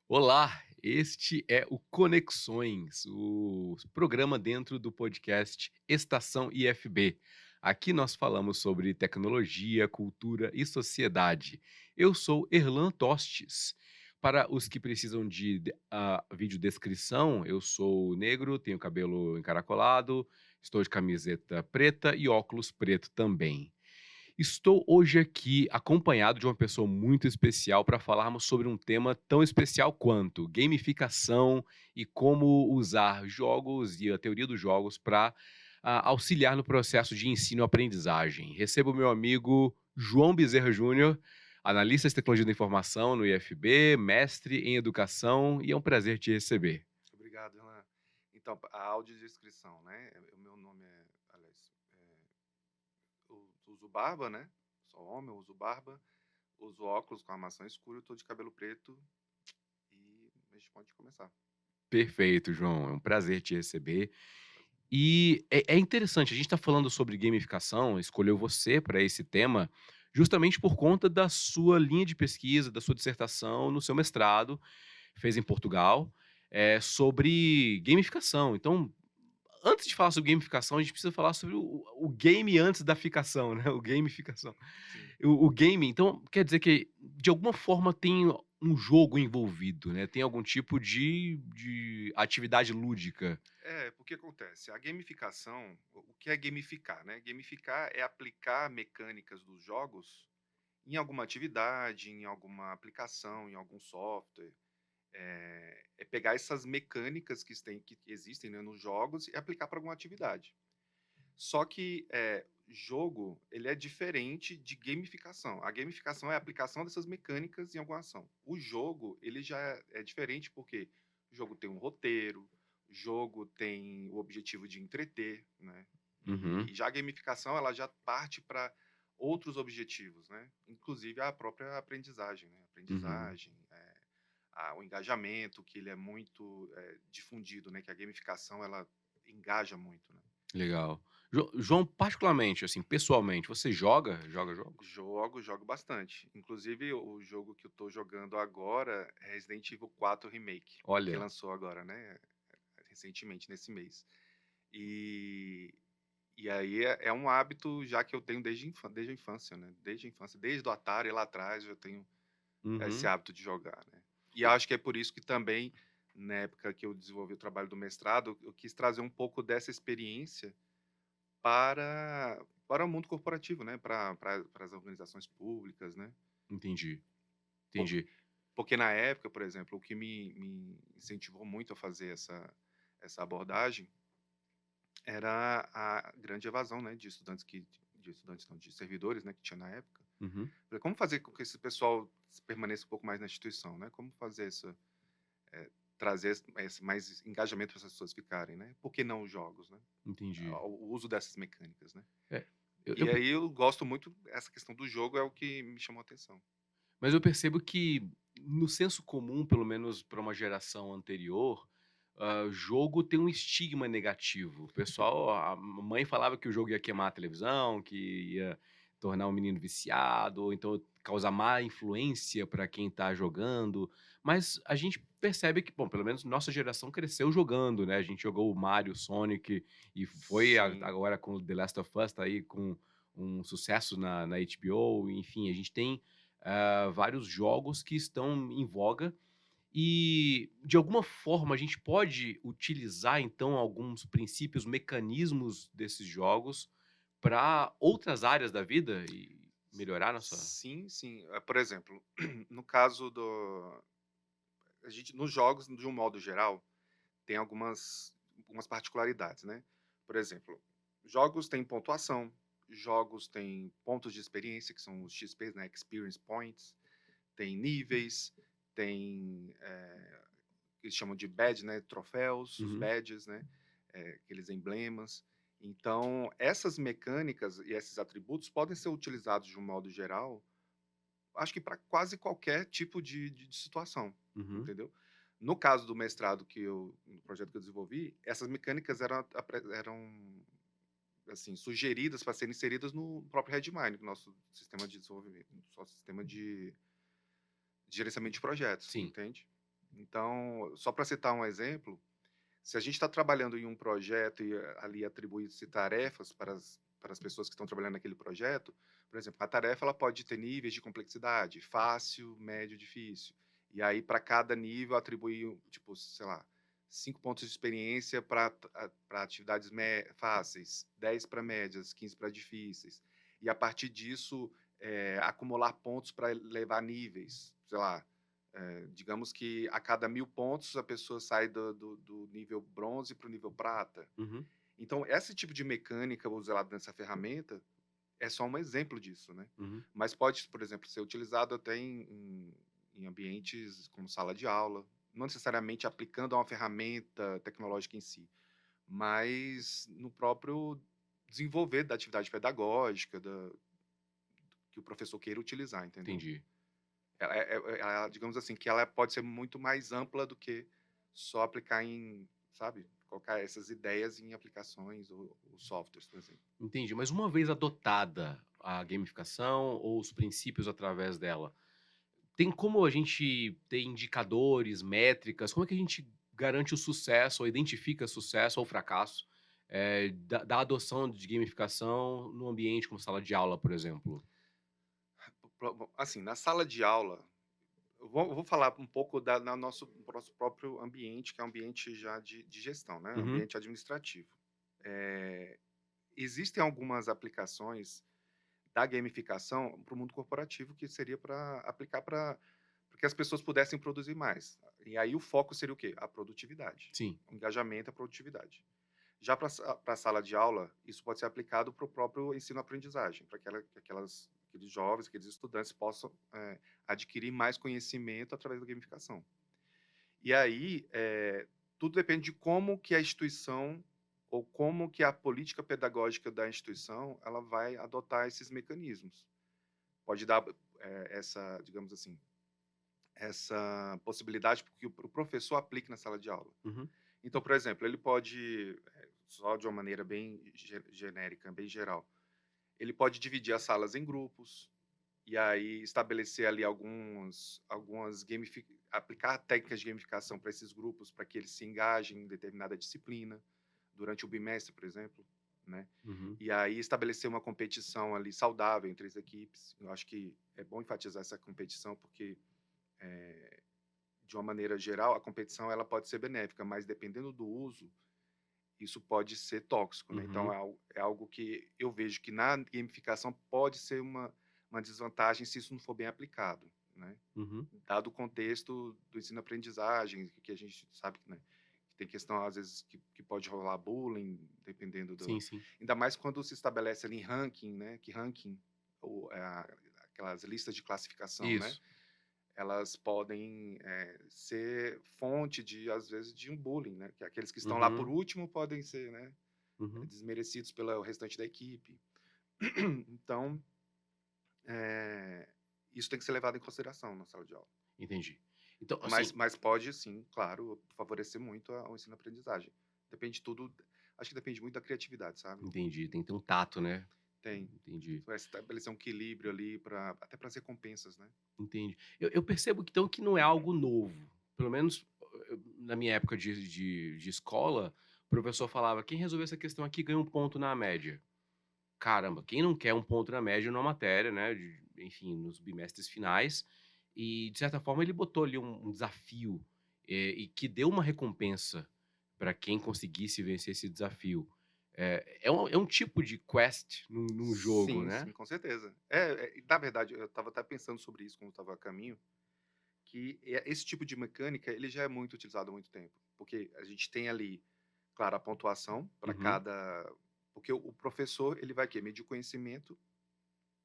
Olá, este é o Conexões, o programa dentro do podcast Estação IFB. Aqui nós falamos sobre tecnologia, cultura e sociedade. Eu sou Erlan Tostes. Para os que precisam de videodescrição, eu sou negro, tenho cabelo encaracolado, estou de camiseta preta e óculos preto também. Estou hoje aqui acompanhado de uma pessoa muito especial para falarmos sobre um tema tão especial quanto gamificação e como usar jogos e a teoria dos jogos para auxiliar no processo de ensino-aprendizagem. Recebo meu amigo João Bezerra Júnior, analista de tecnologia da informação no IFB, mestre em educação, e é um prazer te receber. Obrigado, Renan. Então, a audiodescrição, né? O meu nome é, aliás, eu uso barba, né? Sou homem, eu uso barba, uso óculos com armação escura, eu tô de cabelo preto e a gente pode começar. Perfeito, João. É um prazer te receber. E é interessante, a gente está falando sobre gamificação, escolheu você para esse tema, justamente por conta da sua linha de pesquisa, da sua dissertação no seu mestrado, fez em Portugal, sobre gamificação. Então, antes de falar sobre gamificação, a gente precisa falar sobre o game antes da ficação, né, o gamificação. Sim. O game, então, quer dizer que, de alguma forma, tem um jogo envolvido, né, tem algum tipo de atividade lúdica. Porque acontece, a gamificação, o que é gamificar, né? Gamificar é aplicar mecânicas dos jogos em alguma atividade, em alguma aplicação, em algum software. É pegar essas mecânicas que existem, né, nos jogos e aplicar para alguma atividade. Só que, jogo, ele é diferente de gamificação. A gamificação é a aplicação dessas mecânicas em alguma ação. O jogo, ele já é diferente, porque o jogo tem um roteiro, o jogo tem o objetivo de entreter, né. Uhum, E já a gamificação, ela já parte para outros objetivos, né, inclusive a própria aprendizagem, né. uhum. Aprendizagem, o engajamento, que ele é muito, difundido, né, que a gamificação ela engaja muito, né. Legal. João, particularmente, assim, pessoalmente, você joga jogos? Jogo bastante. Inclusive, o jogo que eu tô jogando agora é Resident Evil 4 Remake, que Olha, lançou agora, né, recentemente, nesse mês. E e aí é um hábito já que eu tenho desde a infância, né, desde a infância, desde o Atari lá atrás eu tenho esse uhum. hábito de jogar, né. E acho que é por isso que também, na época que eu desenvolvi o trabalho do mestrado, eu quis trazer um pouco dessa experiência para o mundo corporativo, né, para as organizações públicas, né. Entendi, Por entendi. porque na época, por exemplo, o que me incentivou muito a fazer essa abordagem era a grande evasão, né, de estudantes não, de servidores, né, que tinha na época. Uhum, Falei: "Como fazer com que esse pessoal permaneça um pouco mais na instituição, né, como fazer trazer esse mais engajamento para essas pessoas ficarem, né, por que não os jogos, né, entendi. o uso dessas mecânicas, né". É, eu E eu aí eu gosto muito essa questão do jogo é o que me chamou a atenção. mas eu percebo que, no senso comum, pelo menos para uma geração anterior, jogo tem um estigma negativo. O pessoal, a mãe falava que o jogo ia queimar a televisão, que ia tornar o menino viciado, ou então causar má influência para quem está jogando. Mas a gente percebe que, bom, pelo menos nossa geração cresceu jogando, né? A gente jogou o Mario, Sonic, e foi Sim, agora com o The Last of Us, tá aí com um sucesso na HBO. Enfim, a gente tem vários jogos que estão em voga e, de alguma forma, a gente pode utilizar, então, alguns princípios, mecanismos desses jogos para outras áreas da vida e melhorar nossa. sim, sim. Por exemplo, no caso do a gente nos jogos, de um modo geral, tem algumas particularidades, né. Por exemplo, jogos têm pontuação, jogos têm pontos de experiência, que são os XPs, né, Experience Points, tem níveis, tem, que eles chamam de badge, né, troféus, os Uhum, badges, né, aqueles emblemas. Então, essas mecânicas e esses atributos podem ser utilizados de um modo geral, acho que para quase qualquer tipo de situação, uhum, entendeu. No caso do mestrado no projeto que eu desenvolvi, essas mecânicas eram assim, sugeridas para serem inseridas no próprio Redmine, no nosso sistema de desenvolvimento, no nosso sistema de gerenciamento de projetos, Sim. entende? Então, só para citar um exemplo, se a gente está trabalhando em um projeto e ali atribui-se tarefas para as pessoas que estão trabalhando naquele projeto, por exemplo, a tarefa ela pode ter níveis de complexidade, fácil, médio, difícil. E aí, para cada nível, atribuir, tipo, sei lá, 5 pontos de experiência para atividades fáceis, 10 para médias, 15 para difíceis. E a partir disso, acumular pontos para levar níveis, sei lá, digamos que a cada 1.000 pontos a pessoa sai do nível bronze para o nível prata. Uhum. Então, esse tipo de mecânica usada nessa ferramenta é só um exemplo disso, né? Uhum. Mas pode, por exemplo, ser utilizado até em ambientes como sala de aula, não necessariamente aplicando a uma ferramenta tecnológica em si, mas no próprio desenvolver da atividade pedagógica, que o professor queira utilizar, entendeu? Entendi. Digamos assim, que ela pode ser muito mais ampla do que só aplicar em, sabe, colocar essas ideias em aplicações ou softwares, por exemplo. Entendi. Mas uma vez adotada a gamificação ou os princípios através dela, tem como a gente ter indicadores, métricas? Como é que a gente garante o sucesso ou identifica sucesso ou fracasso, da adoção de gamificação no ambiente como sala de aula, por exemplo? Bom, assim, na sala de aula, eu vou falar um pouco nosso próprio ambiente, que é um ambiente já de gestão, né? Uhum. Ambiente administrativo. Existem algumas aplicações da gamificação para o mundo corporativo que seria para aplicar para que as pessoas pudessem produzir mais. E aí o foco seria o quê? A produtividade. Sim. O engajamento e a produtividade. Já para a sala de aula, isso pode ser aplicado para o próprio ensino-aprendizagem, para aqueles jovens, aqueles estudantes possam adquirir mais conhecimento através da gamificação. E aí, tudo depende de como que a instituição ou como que a política pedagógica da instituição ela vai adotar esses mecanismos. Pode dar digamos assim, essa possibilidade que o professor aplique na sala de aula. Uhum. Então, por exemplo, ele pode, só de uma maneira bem genérica, bem geral, ele pode dividir as salas em grupos e aí estabelecer ali aplicar técnicas de gamificação para esses grupos, para que eles se engajem em determinada disciplina, durante o bimestre, por exemplo, né? Uhum. E aí estabelecer uma competição ali saudável entre as equipes. Eu acho que é bom enfatizar essa competição, porque de uma maneira geral, a competição ela pode ser benéfica, mas dependendo do uso, isso pode ser tóxico, né? Então, Uhum. é algo que eu vejo que na gamificação pode ser uma desvantagem se isso não for bem aplicado, né? Uhum. Dado o contexto do ensino-aprendizagem, que a gente sabe, né, que tem questão, às vezes, que pode rolar bullying, dependendo Sim, sim. ainda mais quando se estabelece ali ranking, né? Que ranking, ou aquelas listas de classificação, né? Isso. Elas podem ser fonte às vezes, de um bullying, né? Que aqueles que estão lá por Uhum. último podem ser, né, Uhum. desmerecidos pelo restante da equipe. Então, isso tem que ser levado em consideração na sala de aula. Entendi. Então, Mas, assim, mas pode, sim, claro, favorecer muito ao ensino-aprendizagem. Depende tudo, acho que depende muito da criatividade, sabe? entendi. Tem que ter um tato, né? Tem. Entendi. Vai estabelecer um equilíbrio ali, até para as recompensas, né? Entendi. Eu percebo que, então, que não é algo novo. Pelo menos na minha época de escola, o professor falava: quem resolver essa questão aqui ganha um ponto na média. Caramba, quem não quer um ponto na média numa matéria, né? Enfim, nos bimestres finais. E, de certa forma, ele botou ali um desafio e que deu uma recompensa para quem conseguisse vencer esse desafio. É um tipo de quest num jogo, Sim, né? sim, com certeza. Na verdade, eu estava até pensando sobre isso quando estava a caminho, que esse tipo de mecânica ele já é muito utilizado há muito tempo, porque a gente tem ali, claro, a pontuação para Uhum. cada, porque o professor ele vai quê? Medir o conhecimento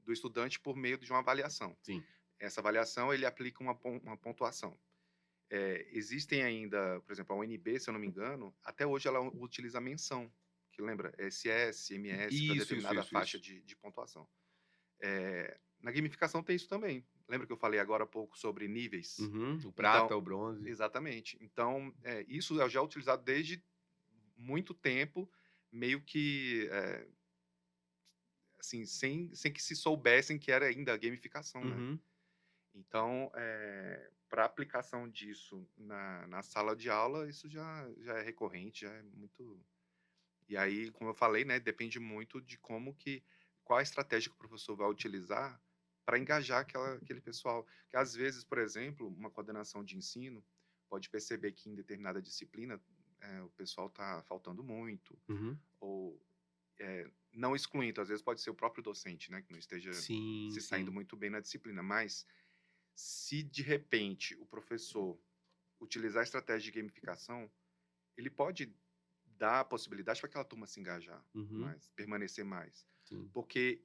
do estudante por meio de uma avaliação. Sim. Essa avaliação ele aplica uma pontuação. Existem ainda, por exemplo, a UNB, se eu não me engano, até hoje ela utiliza a menção, que lembra, SS, MS, para Isso, isso, determinada isso, faixa isso. de pontuação. Na gamificação tem isso também. Lembra que eu falei agora há pouco sobre níveis? Uhum. O prata, Então, o bronze. exatamente. Então, isso é já utilizado desde muito tempo, meio que assim, sem que se soubessem que era ainda a gamificação, né. Uhum. Então, pra aplicação disso na sala de aula, isso já é recorrente, já é muito. E aí, como eu falei, né, depende muito de qual a estratégia que o professor vai utilizar para engajar aquele pessoal. Que às vezes, por exemplo, uma coordenação de ensino pode perceber que em determinada disciplina, o pessoal está faltando muito, Uhum. ou não excluindo, às vezes pode ser o próprio docente, né, que não esteja Sim, se saindo sim. muito bem na disciplina, mas se de repente o professor utilizar a estratégia de gamificação, ele pode dar a possibilidade para aquela turma se engajar Uhum. mais, permanecer mais. Sim. Porque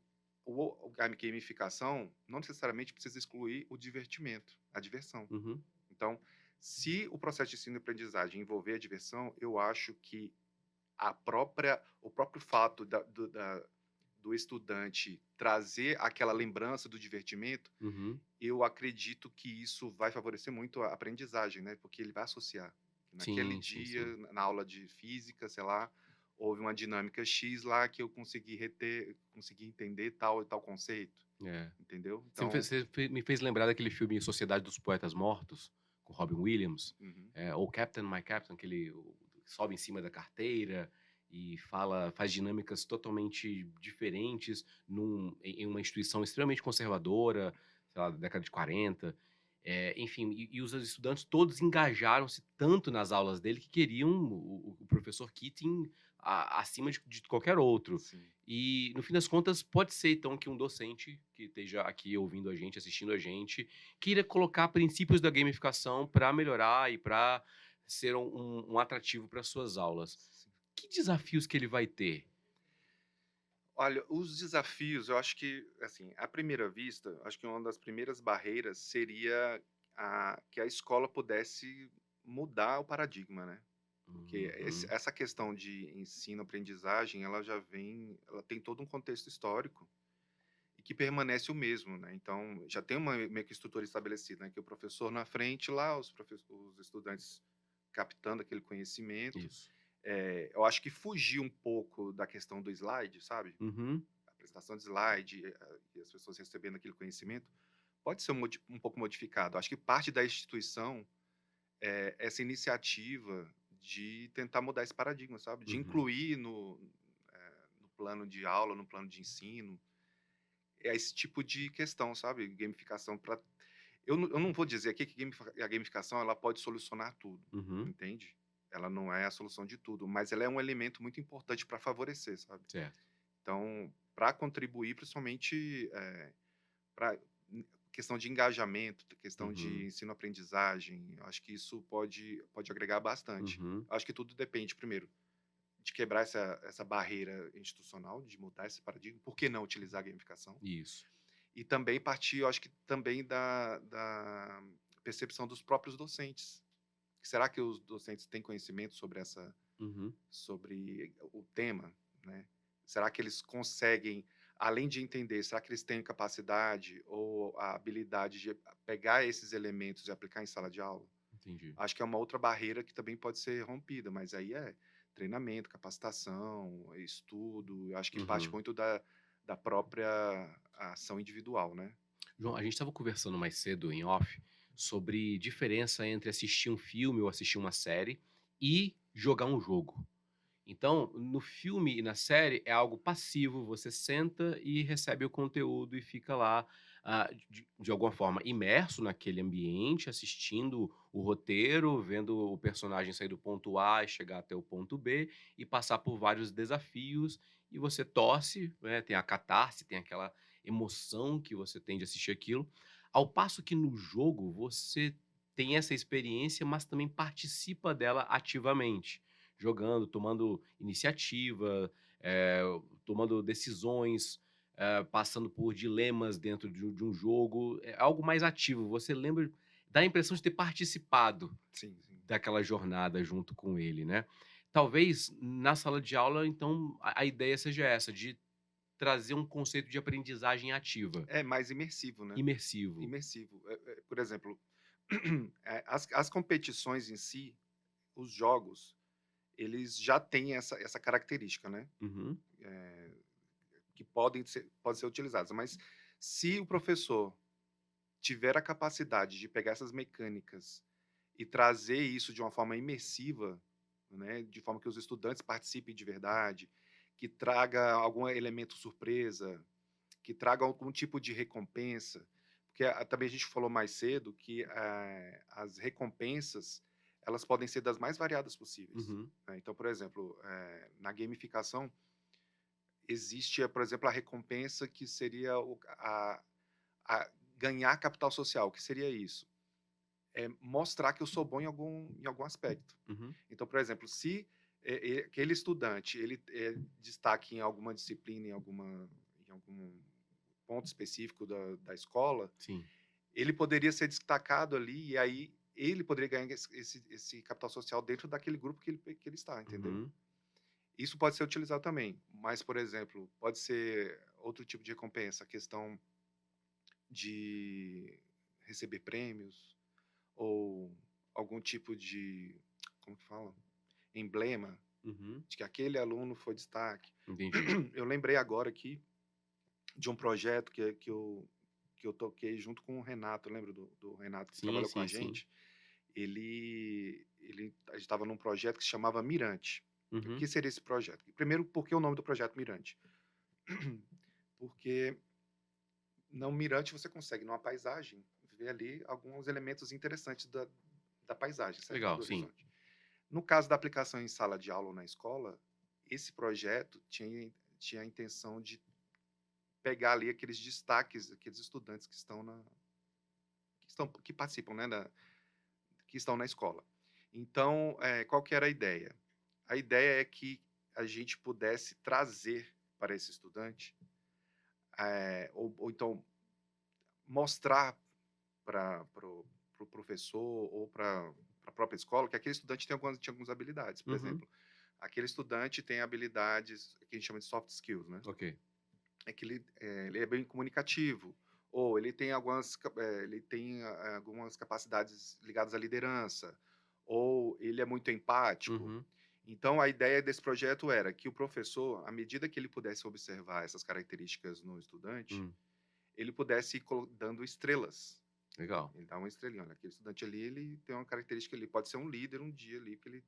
a gamificação não necessariamente precisa excluir o divertimento, a diversão. Uhum. Então, se o processo de ensino e aprendizagem envolver a diversão, eu acho que o próprio fato do estudante trazer aquela lembrança do divertimento, Uhum. eu acredito que isso vai favorecer muito a aprendizagem, né, porque ele vai associar. Naquele Sim, sim, dia, sim. na aula de física, sei lá, houve uma dinâmica X lá que eu consegui reter, consegui entender tal e tal conceito, É. entendeu? Você Então, me fez lembrar daquele filme Sociedade dos Poetas Mortos, com Robin Williams, uhum, ou Captain, My Captain, que ele sobe em cima da carteira e faz dinâmicas totalmente diferentes em uma instituição extremamente conservadora, sei lá, da década de 40. Enfim, e os estudantes todos engajaram-se tanto nas aulas dele que queriam o professor Keating acima de qualquer outro. sim. E, no fim das contas, pode ser então que um docente que esteja aqui ouvindo a gente, assistindo a gente, queira colocar princípios da gamificação para melhorar e para ser um atrativo para suas aulas. Sim. Que desafios que ele vai ter? Olha, os desafios, eu acho que, assim, à primeira vista, acho que uma das primeiras barreiras seria que a escola pudesse mudar o paradigma, né? Porque Uhum. essa questão de ensino-aprendizagem, ela tem todo um contexto histórico e que permanece o mesmo, né? Então, já tem uma meio que estrutura estabelecida, né? Que o professor na frente lá, os estudantes captando aquele conhecimento. Isso. Eu acho que fugir um pouco da questão do slide, sabe? Uhum. A apresentação de slide, e as pessoas recebendo aquele conhecimento, pode ser um pouco modificado. Acho que parte da instituição é essa iniciativa de tentar mudar esse paradigma, sabe? De Uhum. incluir no plano de aula, no plano de ensino, esse tipo de questão, sabe? Gamificação para. Eu não vou dizer aqui que a gamificação ela pode solucionar tudo, Uhum. entende? Ela não é a solução de tudo, mas ela é um elemento muito importante para favorecer, sabe? Certo. Então, para contribuir, principalmente para questão de engajamento, questão de Uhum. ensino-aprendizagem, eu acho que isso pode agregar bastante. Uhum. Eu acho que tudo depende, primeiro, de quebrar essa barreira institucional, de mudar esse paradigma. Por que não utilizar a gamificação? Isso. E também partir, eu acho que também da percepção dos próprios docentes. Será que os docentes têm conhecimento Uhum. sobre o tema, né? Será que eles conseguem, além de entender, será que eles têm capacidade ou a habilidade de pegar esses elementos e aplicar em sala de aula? Entendi. Acho que é uma outra barreira que também pode ser rompida, mas aí é treinamento, capacitação, estudo, eu acho que parte Uhum. muito da própria ação individual, né? João, a gente estava conversando mais cedo em off sobre diferença entre assistir um filme ou assistir uma série e jogar um jogo. Então, no filme e na série é algo passivo, você senta e recebe o conteúdo e fica lá, de alguma forma imerso naquele ambiente, assistindo o roteiro, vendo o personagem sair do ponto A e chegar até o ponto B e passar por vários desafios, e você torce, né, tem a catarse, tem aquela emoção que você tem de assistir aquilo, ao passo que no jogo você tem essa experiência, mas também participa dela ativamente jogando, tomando iniciativa, tomando decisões, passando por dilemas dentro de um jogo, é algo mais ativo. Você lembra dá a impressão de ter participado Sim, sim. daquela jornada junto com ele, né. Talvez na sala de aula, então, a ideia seja essa, de trazer um conceito de aprendizagem ativa, É mais imersivo, né? imersivo. Imersivo. Por exemplo, as competições em si, os jogos, eles já têm essa característica, né? Uhum, Eh, que podem ser utilizadas. Mas se o professor tiver a capacidade de pegar essas mecânicas e trazer isso de uma forma imersiva, né, de forma que os estudantes participem de verdade, que traga algum elemento surpresa, que traga algum tipo de recompensa, porque também a gente falou mais cedo que as recompensas elas podem ser das mais variadas possíveis. Uhum. Né? Então, por exemplo, na gamificação existe, por exemplo, a recompensa que seria a ganhar capital social. O que seria isso? É mostrar que eu sou bom em algum aspecto. Uhum. Então, por exemplo, se aquele estudante ele destaque em alguma disciplina, em algum ponto específico da escola, Sim. ele poderia ser destacado ali e aí ele poderia ganhar esse capital social dentro daquele grupo que ele está, entendeu? Uhum. Isso pode ser utilizado também, mas, por exemplo, pode ser outro tipo de recompensa, a questão de receber prêmios ou algum tipo de, como que fala? Emblema Uhum. de que aquele aluno foi destaque. Entendi. Eu lembrei agora aqui de um projeto que eu toquei junto com o Renato, lembra do Renato que Sim, trabalhou com a sim, sim. gente? A gente estava num projeto que se chamava Mirante. O Uhum. que seria esse projeto? Primeiro, por que o nome do projeto Mirante? Porque no Mirante você consegue, numa paisagem, ver ali alguns elementos interessantes da paisagem, certo? Legal, Do sim. horizonte. No caso da aplicação em sala de aula ou na escola, esse projeto tinha a intenção de pegar ali aqueles destaques, aqueles estudantes que participam, né, que estão na escola. Então, qual que era a ideia? A ideia é que a gente pudesse trazer para esse estudante, ou então mostrar para o professor ou para a própria escola que aquele estudante tinha algumas habilidades. Por Uhum. exemplo, aquele estudante tem habilidades que a gente chama de soft skills, né? Ok. É que ele é bem comunicativo, ou ele tem algumas capacidades ligadas à liderança, ou ele é muito empático. Uhum. Então, a ideia desse projeto era que o professor, à medida que ele pudesse observar essas características no estudante, Hum. ele pudesse ir dando estrelas. Legal. Ele dá uma estrelinha. Olha, aquele estudante ali, ele tem uma característica, ele pode ser um líder um dia ali, porque ele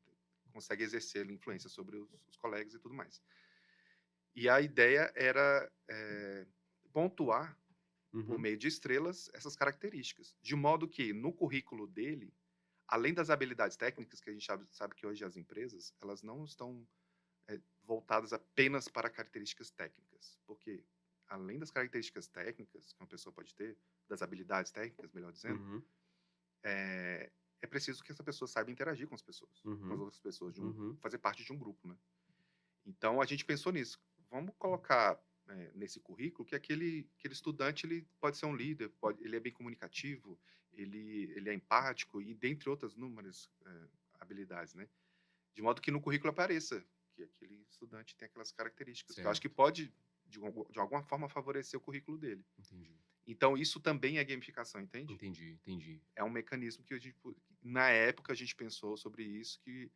consegue exercer influência sobre os colegas e tudo mais. E a ideia era pontuar, por Uhum. meio de estrelas, essas características. De modo que, no currículo dele, além das habilidades técnicas, que a gente sabe que hoje as empresas, elas não estão voltadas apenas para características técnicas. Porque, além das características técnicas que uma pessoa pode ter, das habilidades técnicas, melhor dizendo, Uhum. é preciso que essa pessoa saiba interagir com as Uhum. outras pessoas, Uhum. fazer parte de um grupo, né? Então, a gente pensou nisso. Vamos colocar nesse currículo que aquele estudante ele pode ser um líder, ele é bem comunicativo, ele é empático e dentre outras inúmeras habilidades, né? De modo que no currículo apareça que aquele estudante tem aquelas características, que eu acho que Certo. pode, de alguma forma, favorecer o currículo dele. Entendi. Então, isso também é gamificação, entende? Entendi, entendi. É um mecanismo que na época, a gente pensou sobre isso, que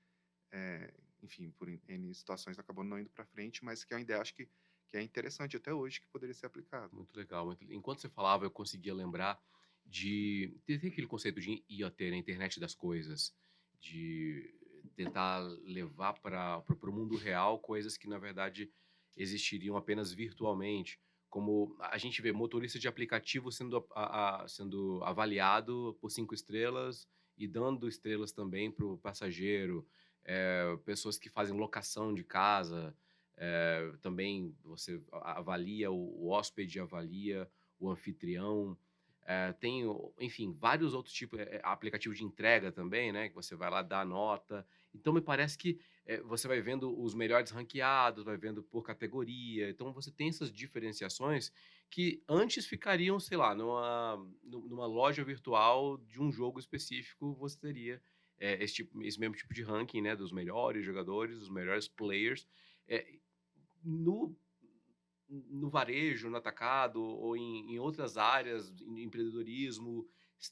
enfim, por N situações acabou não indo para frente, mas que é uma ideia, acho que é interessante até hoje, que poderia ser aplicado. Muito legal, muito enquanto você falava, eu conseguia lembrar de tem aquele conceito de IoT, né, internet das coisas, de tentar levar para o mundo real coisas que, na verdade, existiriam apenas virtualmente, como a gente vê motorista de aplicativo sendo avaliado por 5 estrelas e dando estrelas também para o passageiro, pessoas que fazem locação de casa, também você avalia o hóspede, avalia o anfitrião. Tem, enfim, vários outros tipos, aplicativo de entrega também, né? Que você vai lá dar nota. Então, me parece que você vai vendo os melhores ranqueados, vai vendo por categoria. Então, você tem essas diferenciações que antes ficariam, sei lá, numa loja virtual de um jogo específico, você teria esse mesmo tipo de ranking, né? Dos melhores jogadores, dos melhores players. É, no no varejo, no atacado ou em outras áreas, em empreendedorismo,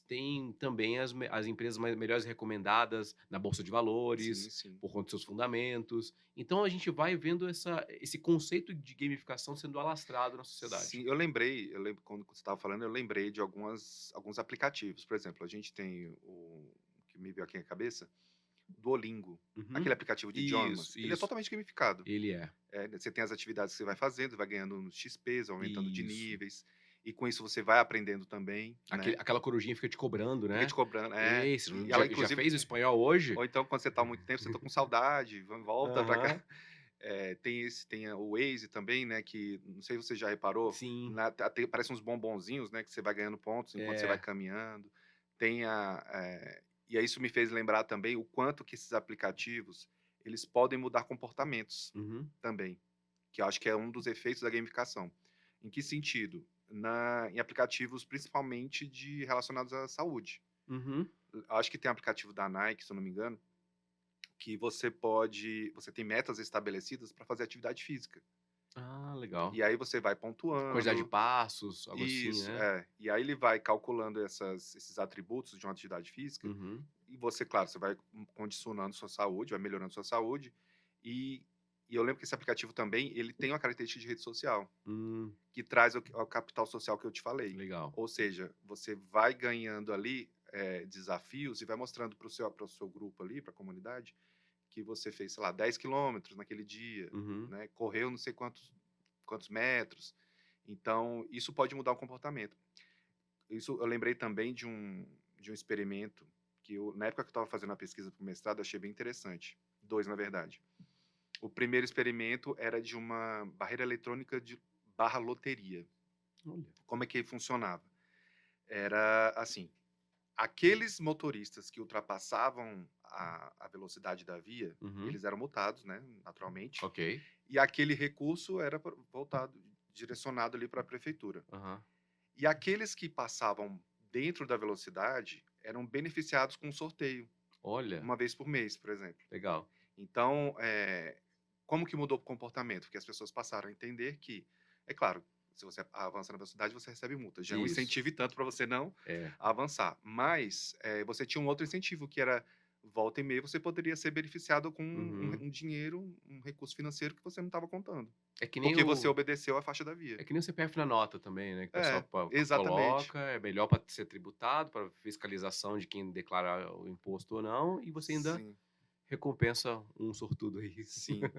tem também as empresas melhores recomendadas na Bolsa de Sim, Valores, sim. por conta dos seus fundamentos. Então a gente vai vendo esse conceito de gamificação sendo alastrado na Sim, sociedade. eu lembro quando você estava falando, eu lembrei de alguns aplicativos. Por exemplo, a gente tem o que me veio aqui na cabeça, Duolingo, Uhum. aquele aplicativo de idiomas. Isso, Ele é isso. totalmente gamificado. Ele é. Você tem as atividades que você vai fazendo, vai ganhando nos XPs, aumentando de Isso. níveis, e com isso você vai aprendendo também, né? Aquela corujinha fica te cobrando, Fica te né? cobrando, Ei, você e ela já inclusive, fez o espanhol hoje? ou então quando você está há muito tempo, você está com saudade, volta para cá. Aham. Tem o Waze também, né, que não sei se você já reparou, Sim. parece uns bombonzinhos, né, que você vai ganhando pontos enquanto você vai É. caminhando. E aí isso me fez lembrar também o quanto que esses aplicativos, eles podem mudar comportamentos Uhum. também, que eu acho que é um dos efeitos da gamificação. Em que sentido? Em aplicativos principalmente relacionados à saúde. Uhum. Acho que tem aplicativo da Nike, se eu não me engano, que você tem metas estabelecidas para fazer atividade física. Ah, legal. E aí você vai Quantidade de pontuando. passos, algo assim, Isso, né? é. E aí ele vai calculando esses atributos de uma atividade física, Uhum. e você, claro, você vai condicionando sua saúde, vai melhorando sua saúde, e eu lembro que esse aplicativo também, ele tem uma característica de rede social, Hum, que traz o capital social que eu te falei. legal. Ou seja, você vai ganhando ali, desafios e vai mostrando para o seu grupo ali, para a comunidade, que você fez, sei lá, 10 quilômetros naquele dia, Uhum. né, correu não sei quantos metros. Então, isso pode mudar o comportamento. Isso eu lembrei também de um experimento que na época que eu estava fazendo a pesquisa para o mestrado, achei bem interessante. Dois, na verdade. O primeiro experimento era de uma barreira eletrônica de barra loteria. Olha. Como é que funcionava? Era assim, aqueles motoristas que ultrapassavam a velocidade da via, Uhum. eles eram multados, né, naturalmente, Ok. e aquele recurso era voltado, direcionado ali para a prefeitura. Aham. E aqueles que passavam dentro da velocidade eram beneficiados com um sorteio, Olha, uma vez por mês, por exemplo. legal. Então, como que mudou o comportamento? Porque as pessoas passaram a entender que, é claro, se você avança na velocidade, você recebe multa. Já é um Isso. incentivo e tanto para você não É. avançar. Mas você tinha um outro incentivo, que era volta e meia você poderia ser beneficiado com Uhum. um dinheiro, um recurso financeiro que você não estava contando. É que nem Porque você o obedeceu à faixa da via. é que nem o CPF na nota também, né, que o pessoal Exatamente. coloca, é melhor para ser tributado, para fiscalização de quem declara o imposto ou não, e você ainda Sim, recompensa um sortudo aí. sim.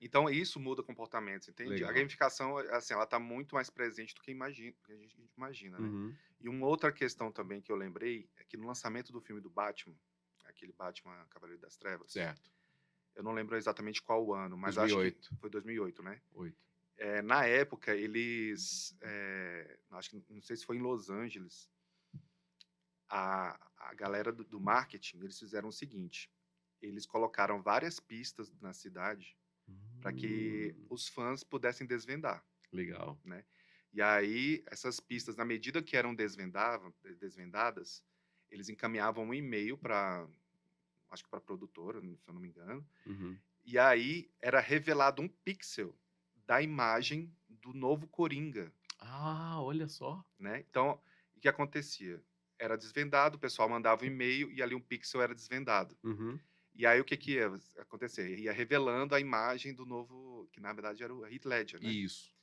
Então isso muda comportamentos, entende? A Legal. gamificação, assim, ela está muito mais presente do que que a gente imagina, né? Uhum. E uma outra questão também que eu lembrei é que no lançamento do filme do Batman, aquele Batman Cavaleiro das Trevas, Certo. eu não lembro exatamente qual o ano, mas acho que 2008. foi 2008, né? 8. Na época, acho que não sei se foi em Los Angeles, a galera do marketing, eles fizeram o seguinte: eles colocaram várias pistas na cidade para que Hum, os fãs pudessem desvendar, legal. né. E aí, essas pistas, na medida que eram desvendadas, eles encaminhavam um e-mail para, acho que para a produtora, se eu não me engano, Uhum. e aí era revelado um pixel da imagem do novo Coringa, Ah, olha só. né. Então, o que acontecia? Era desvendado, o pessoal mandava um e-mail e ali um pixel era desvendado. Uhum. E aí o que que ia acontecer? Ia revelando a imagem do novo, que na verdade era o Heath Ledger, né. Isso.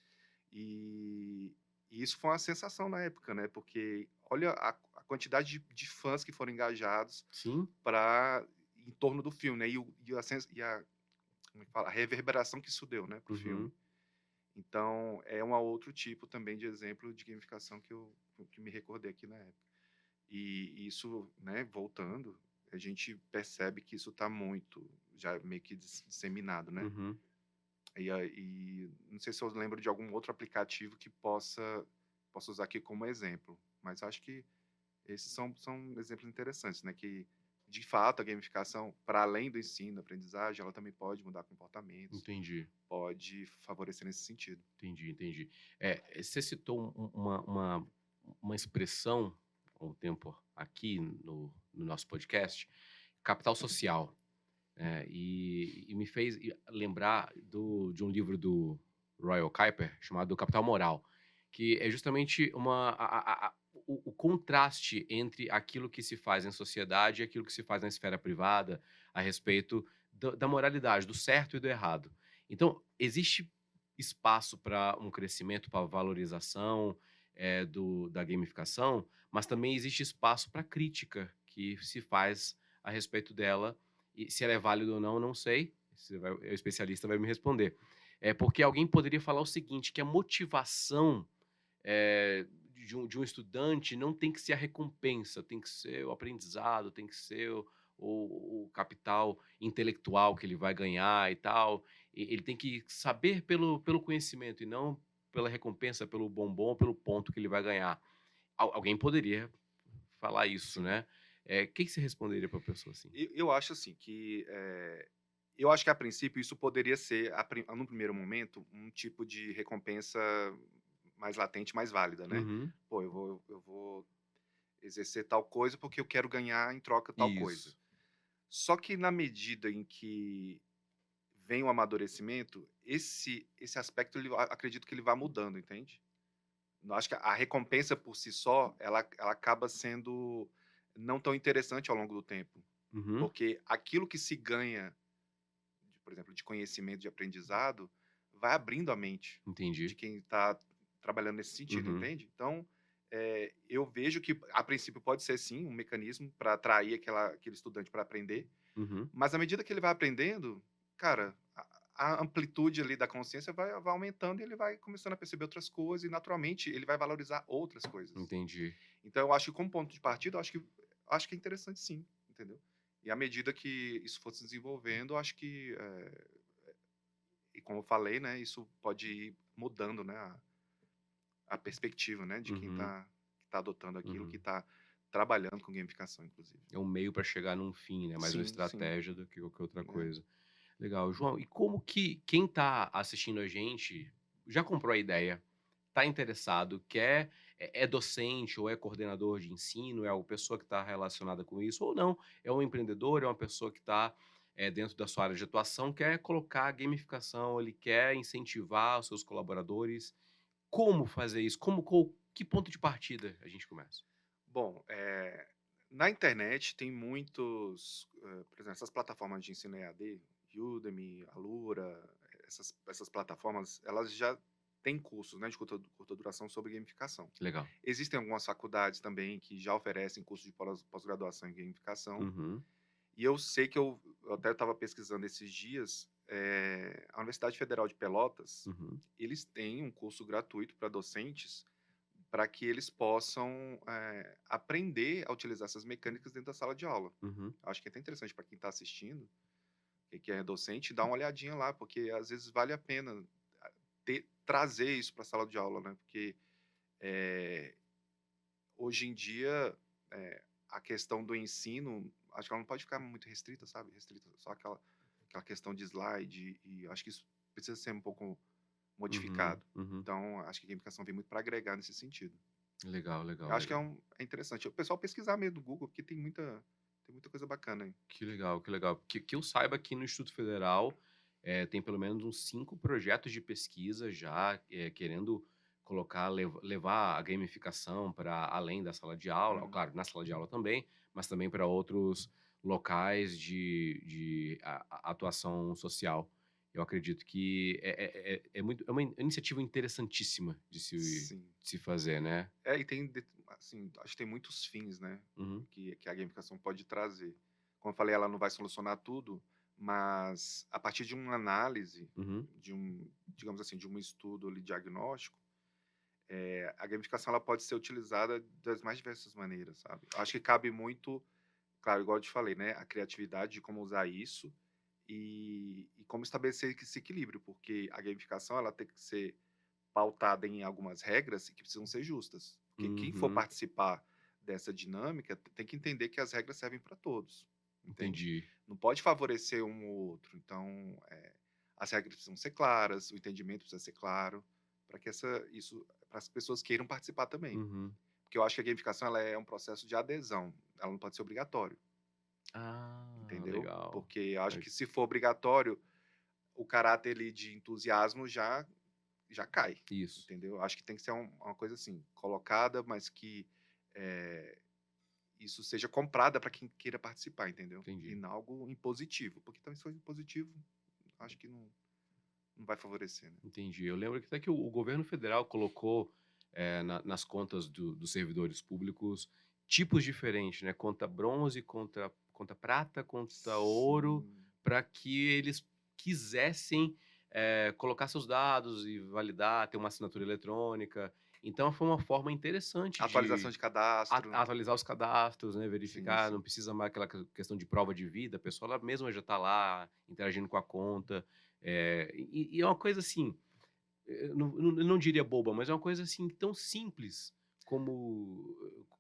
E e isso foi uma sensação na época, né, porque olha a quantidade de fãs que foram engajados Sim. para em torno do filme, né, e a como é que fala? A reverberação que isso deu, né, para o filme. Uhum. Então, é um outro tipo também de exemplo de gamificação que me recordei aqui na época. E isso, né, voltando, a gente percebe que isso está muito já meio que disseminado, né. Uhum. E não sei se eu lembro de algum outro aplicativo que possa usar aqui como exemplo, mas acho que esses são exemplos interessantes, né, que, de fato, a gamificação, para além do ensino, aprendizagem, ela também pode mudar comportamentos, Entendi, pode favorecer nesse sentido. entendi, entendi. Você citou uma expressão há um tempo aqui no nosso podcast, capital social, e me fez lembrar de um livro do Royal Kuiper chamado Capital Moral, que é justamente o contraste entre aquilo que se faz em sociedade e aquilo que se faz na esfera privada a respeito da moralidade, do certo e do errado. Então, existe espaço para um crescimento, para valorização da gamificação, mas também existe espaço para crítica que se faz a respeito dela. E se ela é válida ou não, eu não sei. O especialista vai me responder. É porque alguém poderia falar o seguinte, que a motivação de um estudante não tem que ser a recompensa, tem que ser o aprendizado, tem que ser o capital intelectual que ele vai ganhar e tal. Ele tem que saber pelo conhecimento e não pela recompensa, pelo bombom, pelo ponto que ele vai ganhar. Alguém poderia falar isso, Sim. né? O que você responderia para uma pessoa assim? Eu acho assim que, eu acho que a princípio isso poderia ser, no primeiro momento, um tipo de recompensa mais latente, mais válida, né. Uhum. Pô, eu vou exercer tal coisa porque eu quero ganhar em troca tal coisa. Isso. Só que na medida em que vem o amadurecimento, esse aspecto acredito que ele vá mudando, entende. Eu acho que a recompensa por si só, ela acaba sendo não tão interessante ao longo do tempo, Uhum. porque aquilo que se ganha, por exemplo, de conhecimento, de aprendizado, vai abrindo a mente de Entendi. quem está trabalhando nesse sentido, Uhum. entende. Então, eu vejo que a princípio pode ser sim um mecanismo para atrair aquele estudante para aprender, Uhum. mas à medida que ele vai aprendendo, cara, a amplitude ali da consciência vai aumentando e ele vai começando a perceber outras coisas e naturalmente ele vai valorizar outras coisas. Entendi. Então eu acho que como ponto de partida, eu acho que é interessante sim, entendeu. E à medida que isso for se desenvolvendo, eu acho que, e como eu falei, né, isso pode ir mudando, né, a perspectiva, né, de quem Uhum. tá adotando aquilo, que Uhum. está trabalhando com gamificação inclusive. É um meio para chegar num fim, né, mais uma Sim, sim, estratégia do que qualquer outra né. coisa. Legal. João, e como que quem está assistindo a gente já comprou a ideia, está interessado, quer é docente ou é coordenador de ensino, é uma pessoa que está relacionada com isso, ou não, é um empreendedor, é uma pessoa que está dentro da sua área de atuação, quer colocar gamificação, ele quer incentivar os seus colaboradores. Como fazer isso? Que ponto de partida a gente começa? Bom, na internet tem muitos, por exemplo, essas plataformas de ensino EAD, Udemy, Alura, essas plataformas, elas já têm cursos, né, de curta duração sobre gamificação. Legal. Existem algumas faculdades também que já oferecem curso de pós-graduação em gamificação, Uhum, e eu sei que eu até estava pesquisando esses dias, a Universidade Federal de Pelotas, uhum, eles têm um curso gratuito para docentes para que eles possam, aprender a utilizar essas mecânicas dentro da sala de aula. uhum. Eu acho que é até interessante para quem está assistindo, que é docente, dar uma olhadinha lá, porque às vezes vale a pena trazer isso para a sala de aula, né? Porque eh, hoje em dia a questão do ensino, acho que ela não pode ficar muito restrita, sabe? Restrita só aquela questão de slide, e acho que isso precisa ser um pouco Uhum, modificado. uhum. Então, acho que a gamificação vem muito para agregar nesse sentido. Legal, Eu legal, acho que legal. é interessante. O pessoal pesquisar mesmo no Google, porque tem muita coisa bacana aí. Que legal, que legal. Que eu saiba aqui no Instituto Federal, tem pelo menos uns 5 projetos de pesquisa já, querendo levar a gamificação para além da sala de aula, Uhum. claro, na sala de aula também, mas também para outros locais de atuação social. Eu acredito que é uma iniciativa interessantíssima Sim. de se fazer, né. E tem assim, acho que tem muitos fins, né, Uhum, que a gamificação pode trazer. Como eu falei, ela não vai solucionar tudo, mas a partir de uma análise, uhum, digamos assim, de um estudo ali diagnóstico, a gamificação ela pode ser utilizada das mais diversas maneiras, sabe. Eu acho que cabe muito, claro, igual eu te falei, né, a criatividade de como usar isso e como estabelecer esse equilíbrio, porque a gamificação ela tem que ser pautada em algumas regras que precisam ser justas. Porque quem for uhum. participar dessa dinâmica tem que entender que as regras servem para todos, entende? Entendi. Não pode favorecer um ou outro. Então, as regras precisam ser claras, o entendimento precisa ser claro, para que para as pessoas queiram participar também. Uhum. Porque eu acho que a gamificação ela é um processo de adesão, ela não pode ser obrigatório, Ah, entendeu? legal. Porque eu acho É que se for obrigatório, o caráter ali de entusiasmo já cai, isso. entendeu? Acho que tem que ser uma coisa assim, colocada, mas que eh, isso seja comprada para quem queira participar, entendeu? E Entendi, não algo impositivo, porque também se for impositivo, acho que não vai favorecer, né? entendi. Eu lembro que até que o governo federal colocou, nas contas dos servidores públicos tipos diferentes, né, conta bronze, conta prata, conta ouro, Sim. para que eles quisessem, colocar seus dados e validar, ter uma assinatura eletrônica. Então foi uma forma interessante Atualização de de cadastro. atualizar os cadastros, né, Sim, verificar, não sim. precisa mais aquela questão de prova de vida, a pessoa ela mesma já está lá interagindo com a conta. E é uma coisa assim, eu não diria boba, mas é uma coisa assim tão simples como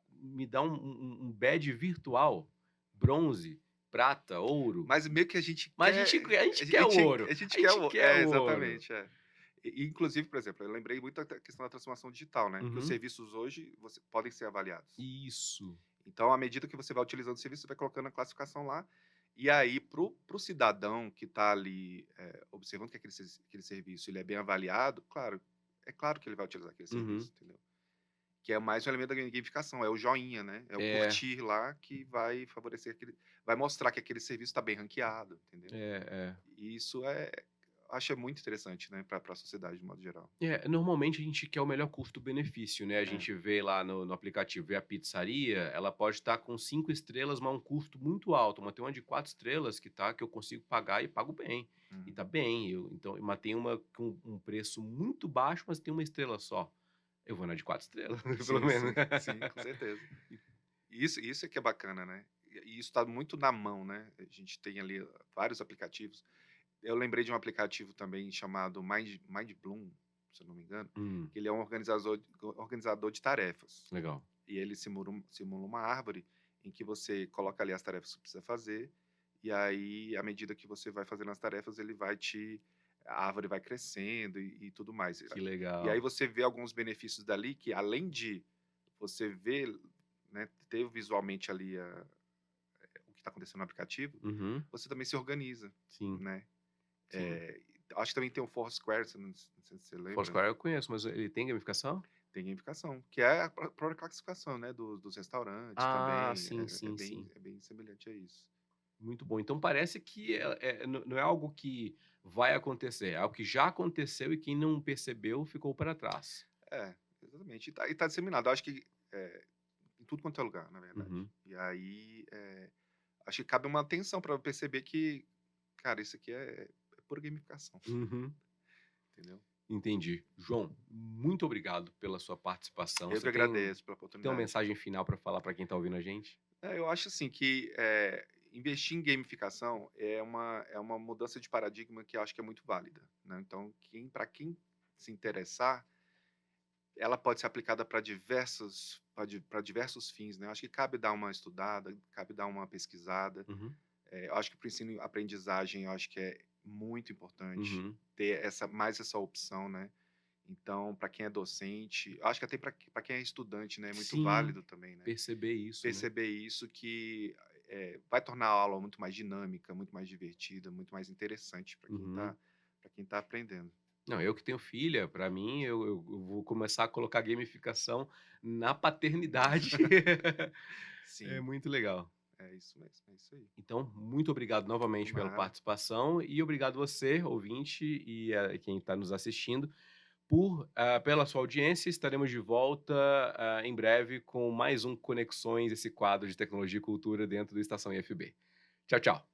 me dar um badge virtual, bronze, prata, ouro, Mas meio que a gente mas a gente quer o ouro, a gente a quer gente o quer o ouro. exatamente, é. E inclusive, por exemplo, eu lembrei muito da questão da transformação digital, né, que os Uhum. serviços hoje você podem ser avaliados. Isso. Então, à medida que você vai utilizando o serviço, você vai colocando a classificação lá, e aí para o cidadão que está ali, observando que aquele serviço ele é bem avaliado, claro, é claro que ele vai utilizar aquele Uhum. serviço, entendeu? Que é mais um elemento da gamificação, é o joinha, né, é o É, curtir lá que vai favorecer aquele vai mostrar que aquele serviço está bem ranqueado, entendeu? é. E isso acho muito interessante, né, para a sociedade de modo geral. Normalmente a gente quer o melhor custo-benefício, né, a É, gente vê lá no aplicativo, vê a pizzaria, ela pode estar com 5 estrelas, mas um custo muito alto, mas tem uma de 4 estrelas que eu consigo pagar e pago bem, e uhum. tá bem, mas tem uma com um preço muito baixo, mas tem uma estrela só. Eu vou na de 4 estrelas, pelo Sim, menos. sim, sim, com certeza. Isso é que é bacana, né. E isso está muito na mão, né, a gente tem ali vários aplicativos. Eu lembrei de um aplicativo também chamado Mindbloom, se eu não me engano, Hum, que ele é um organizador de tarefas. legal. E ele simula uma árvore em que você coloca ali as tarefas que precisa fazer, e aí, à medida que você vai fazendo as tarefas, ele vai te a árvore vai crescendo e tudo mais. Que E aí legal. você vê alguns benefícios dali que, além de você ver, né, ter visualmente ali o que está acontecendo no aplicativo, Uhum, você também se organiza, sim, né. sim. Acho que também tem o Foursquare, você não sei se você lembra, Foursquare eu conheço, mas ele tem gamificação? tem gamificação, que é a própria classificação, né, dos restaurantes Ah, também, sim, sim, sim. é bem semelhante a isso. Muito bom. Então parece que não é algo que vai acontecer, é algo que já aconteceu e quem não percebeu ficou para trás. É, exatamente. E tá disseminado, acho que, em tudo quanto é lugar, na verdade. Uhum, E aí, acho que cabe uma atenção para perceber que, cara, isso aqui é pura gamificação, uhum. entendeu. Entendi. João, muito obrigado pela sua participação. Eu Você que tem agradeço pela tem uma oportunidade. mensagem final para falar para quem está ouvindo a gente? Eu acho assim que, investir em gamificação é uma mudança de paradigma que eu acho que é muito válida, né. Então quem se interessar, ela pode ser aplicada para diversos fins, né. Eu acho que cabe dar uma estudada, cabe dar uma pesquisada. Uhum, Eu acho que para o ensino e aprendizagem, eu acho que é muito importante uhum. ter essa opção, né. Então, para quem é docente, eu acho que até para quem é estudante, né, é muito Sim, válido também, né. perceber isso, né. Perceber isso que, vai tornar a aula muito mais dinâmica, muito mais divertida, muito mais interessante para quem Uhum. está para quem tá aprendendo. Não, eu que tenho filha, para mim eu vou começar a colocar gamificação na paternidade. É Sim, muito legal. é isso mesmo, é isso aí. Então, muito obrigado Por novamente pela nada. participação e obrigado você, ouvinte, e quem está nos assistindo, pela sua audiência. Estaremos de volta em breve com mais um Conexões, esse quadro de tecnologia e cultura dentro do Estação IFB. Tchau, tchau.